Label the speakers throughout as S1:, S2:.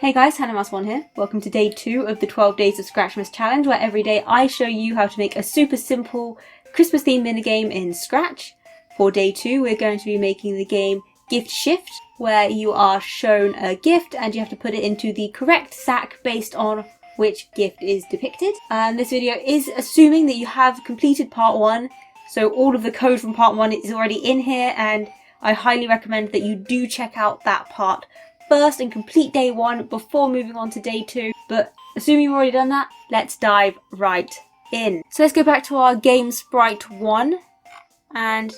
S1: Hey guys, HannahMouse1 here. Welcome to day 2 of the 12 Days of Scratchmas challenge, where every day I show you how to make a super simple Christmas themed minigame in Scratch. For day 2 we're going to be making the game Gift Shift, where you are shown a gift and you have to put it into the correct sack based on which gift is depicted. And this video is assuming that you have completed part 1, so all of the code from part 1 is already in here, and I highly recommend that you do check out that part first and complete day 1 before moving on to day 2. But assuming you've already done that, let's dive right in. So let's go back to our game sprite 1, and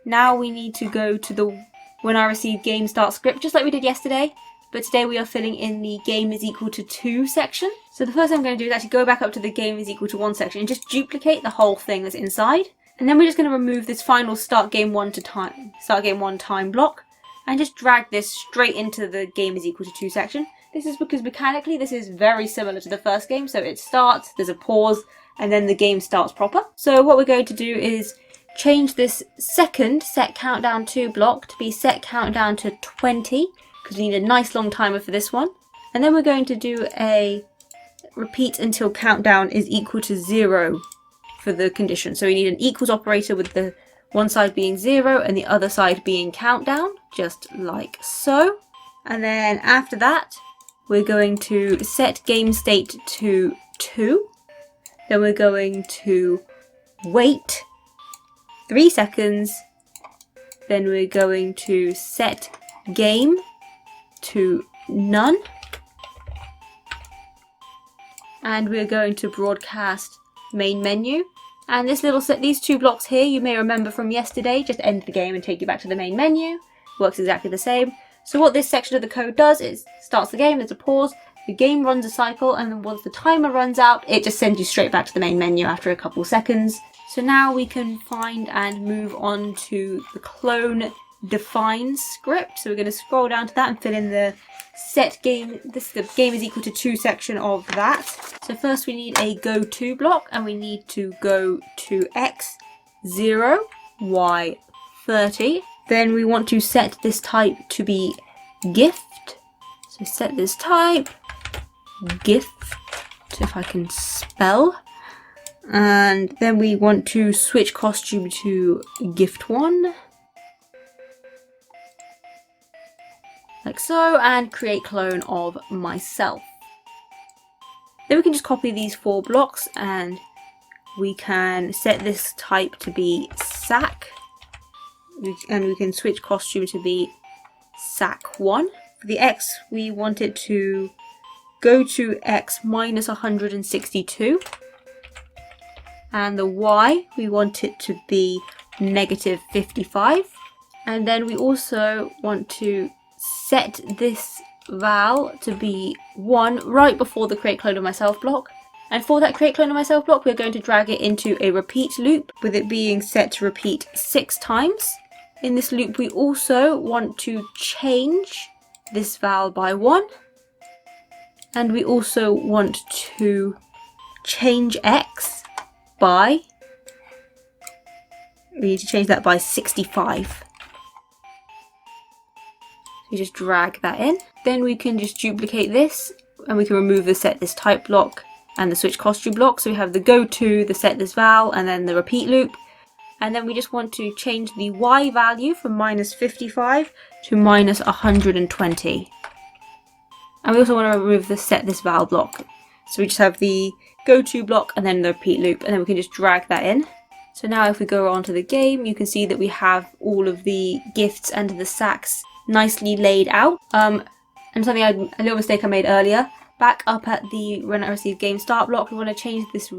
S1: now we need to go to the when I receive game start script, just like we did yesterday, but today we are filling in the game is equal to 2 section. So the first thing I'm going to do is actually go back up to the game is equal to 1 section and just duplicate the whole thing that's inside. And then we're just going to remove this final start game 1 time block, and just drag this straight into the game is equal to 2 section. This is because mechanically this is very similar to the first game, so it starts, there's a pause, and then the game starts proper. So what we're going to do is change this second set countdown 2 block to be set countdown to 20, because we need a nice long timer for this one. And then we're going to do a repeat until countdown is equal to 0 for the condition. So we need an equals operator with the one side being 0 and the other side being countdown, just like so. And then after that, we're going to set game state to 2. Then we're going to wait 3 seconds. Then we're going to set game to none. And we're going to broadcast main menu. And this little set, these 2 blocks here, you may remember from yesterday, just end the game and take you back to the main menu. Works exactly the same. So what this section of the code does is starts the game, there's a pause, the game runs a cycle, and then once the timer runs out, it just sends you straight back to the main menu after a couple seconds. So now we can find and move on to the clone define script. So we're going to scroll down to that and fill in the set game, the game is equal to 2 section of that. So first we need a go to block, and we need to go to x 0, y 30. Then we want to set this type to be gift. So set this type gift, if I can spell. And then we want to switch costume to gift 1. Like so, and create clone of myself. Then we can just copy these 4 blocks and we can set this type to be sack, and we can switch costume to be sack 1. For the x, we want it to go to x minus 162, and the y, we want it to be negative 55. And then we also want to set this val to be 1 right before the create clone of myself block. And for that create clone of myself block, we're going to drag it into a repeat loop, with it being set to repeat 6 times. In this loop, we also want to change this val by 1. And we also want to change x by, we need to change that by 65. You just drag that in. Then we can just duplicate this, and we can remove the set this type block and the switch costume block. So we have the go to, the set this val, and then the repeat loop. And then we just want to change the y value from minus 55 to minus 120. And we also want to remove the set this val block. So we just have the go to block and then the repeat loop, and then we can just drag that in. So now if we go on to the game, you can see that we have all of the gifts and the sacks nicely laid out. And something a little mistake I made earlier, back up at the when I receive game start block, we want to change this,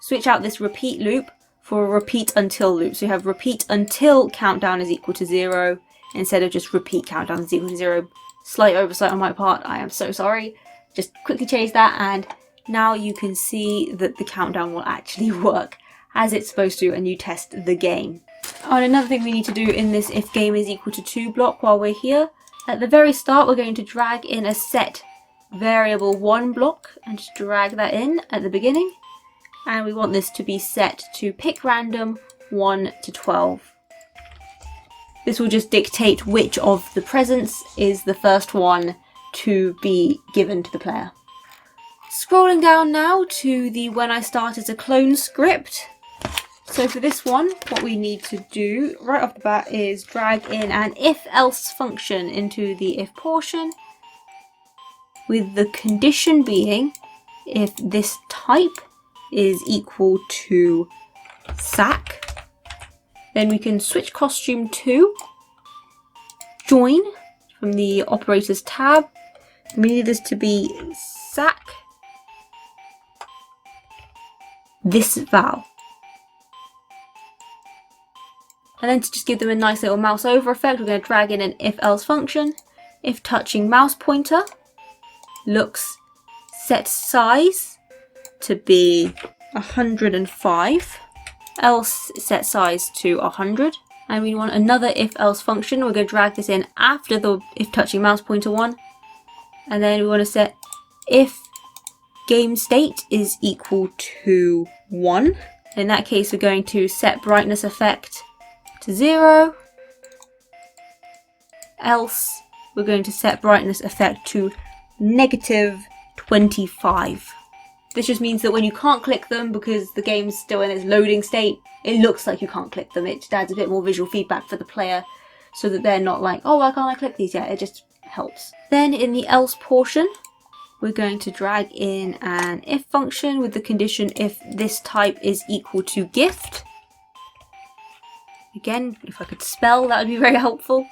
S1: switch out this repeat loop for a repeat until loop. So you have repeat until countdown is equal to 0 instead of just repeat countdown is equal to 0. Slight oversight on my part, I am so sorry. Just quickly change that, and now you can see that the countdown will actually work as it's supposed to, and you test the game. Oh, and another thing we need to do in this if game is equal to 2 block while we're here, at the very start we're going to drag in a set variable 1 block and just drag that in at the beginning, and we want this to be set to pick random 1 to 12. This will just dictate which of the presents is the first one to be given to the player. Scrolling down now to the when I start as a clone script. So for this one, what we need to do right off the bat is drag in an if-else function into the if portion, with the condition being if this type is equal to sack, then we can switch costume to join from the operators tab. We need this to be sack this val. And then to just give them a nice little mouse over effect, we're going to drag in an if-else function. If touching mouse pointer looks set size to be 105, else set size to 100. And we want another if-else function. We're going to drag this in after the if touching mouse pointer one. And then we want to set if game state is equal to 1. In that case, we're going to set brightness effect to 0, else we're going to set brightness effect to -25. This just means that when you can't click them because the game's still in its loading state, it looks like you can't click them. It just adds a bit more visual feedback for the player so that they're not like, oh, why can't I click these yet? It just helps. Then in the else portion, we're going to drag in an if function with the condition if this type is equal to gift. Again, if I could spell, that would be very helpful.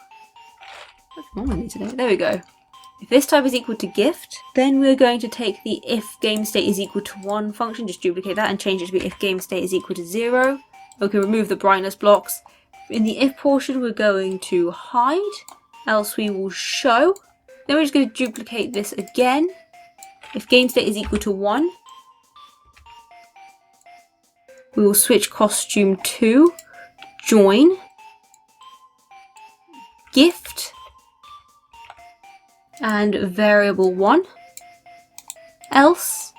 S1: What's wrong with me today? There we go. If this type is equal to gift, then we're going to take the if game state is equal to 1 function, just duplicate that and change it to be if game state is equal to 0. We can remove the brightness blocks. In the if portion, we're going to hide, else we will show. Then we're just going to duplicate this again. If game state is equal to 1, we will switch costume to join gift and variable 1, else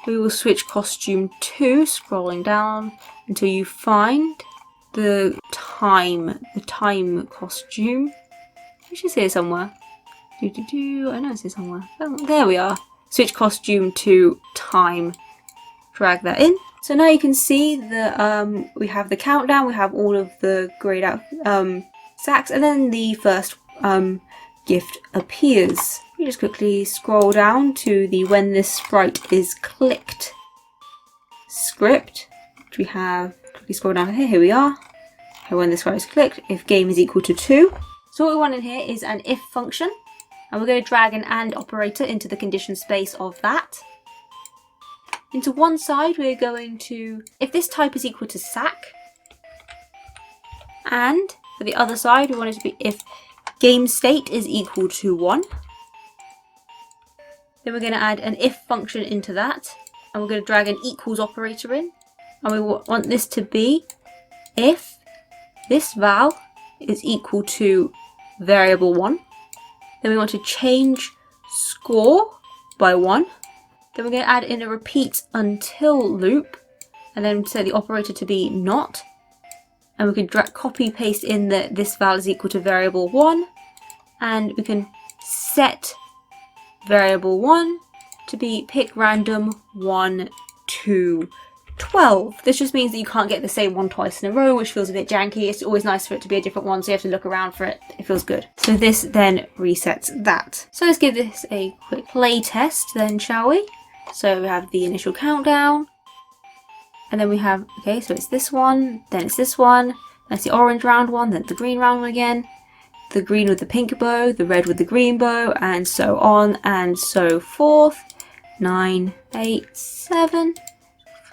S1: we will switch costume to, scrolling down until you find the time costume, which is here somewhere. I know it's here somewhere. Oh, there we are. Switch costume to time. Drag that in. So now you can see that we have the countdown, we have all of the grayed out sacks, and then the first gift appears. We just quickly scroll down to the when this sprite is clicked script, which we have, quickly scroll down here, here we are. When this sprite is clicked, if game is equal to 2. So what we want in here is an if function, and we're going to drag an and operator into the condition space of that. Into one side, we're going to, if this type is equal to sack, and for the other side, we want it to be if game state is equal to 1. Then we're going to add an if function into that, and we're going to drag an equals operator in, and we want this to be if this val is equal to variable 1. Then we want to change score by 1. Then we're going to add in a repeat until loop, and then set the operator to be not. And we can copy paste in that this val is equal to variable 1, and we can set variable 1 to be pick random 1 to 12. This just means that you can't get the same one twice in a row, which feels a bit janky. It's always nice for it to be a different one, so you have to look around for it. It feels good. So this then resets that. So let's give this a quick play test then, shall we? So we have the initial countdown, and then we have, okay, so it's this one, then it's this one, that's the orange round one, then the green round one again, the green with the pink bow, the red with the green bow, and so on and so forth. 9, 8, 7,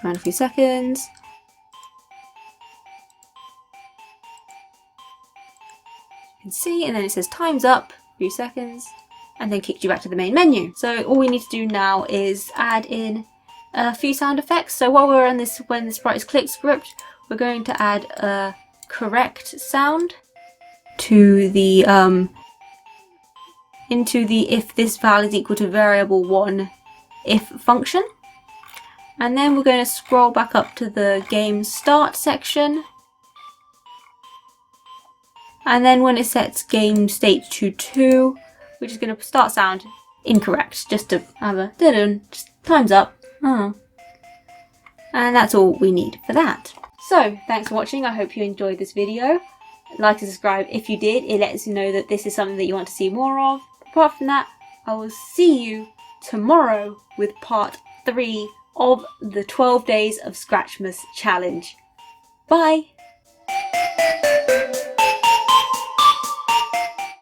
S1: around a few seconds. You can see, and then it says time's up, a few seconds, and then kicked you back to the main menu. So all we need to do now is add in a few sound effects. So while we're on this when the sprite is clicked script, we're going to add a correct sound to the into the if this val is equal to variable 1 if function. And then we're going to scroll back up to the game start section. And then when it sets game state to 2, we're just going to start sound incorrect, just to have a just time's up. Oh. And that's all we need for that. So, thanks for watching. I hope you enjoyed this video. Like and subscribe if you did. It lets you know that this is something that you want to see more of. Apart from that, I will see you tomorrow with part 3 of the 12 Days of Scratchmas challenge. Bye!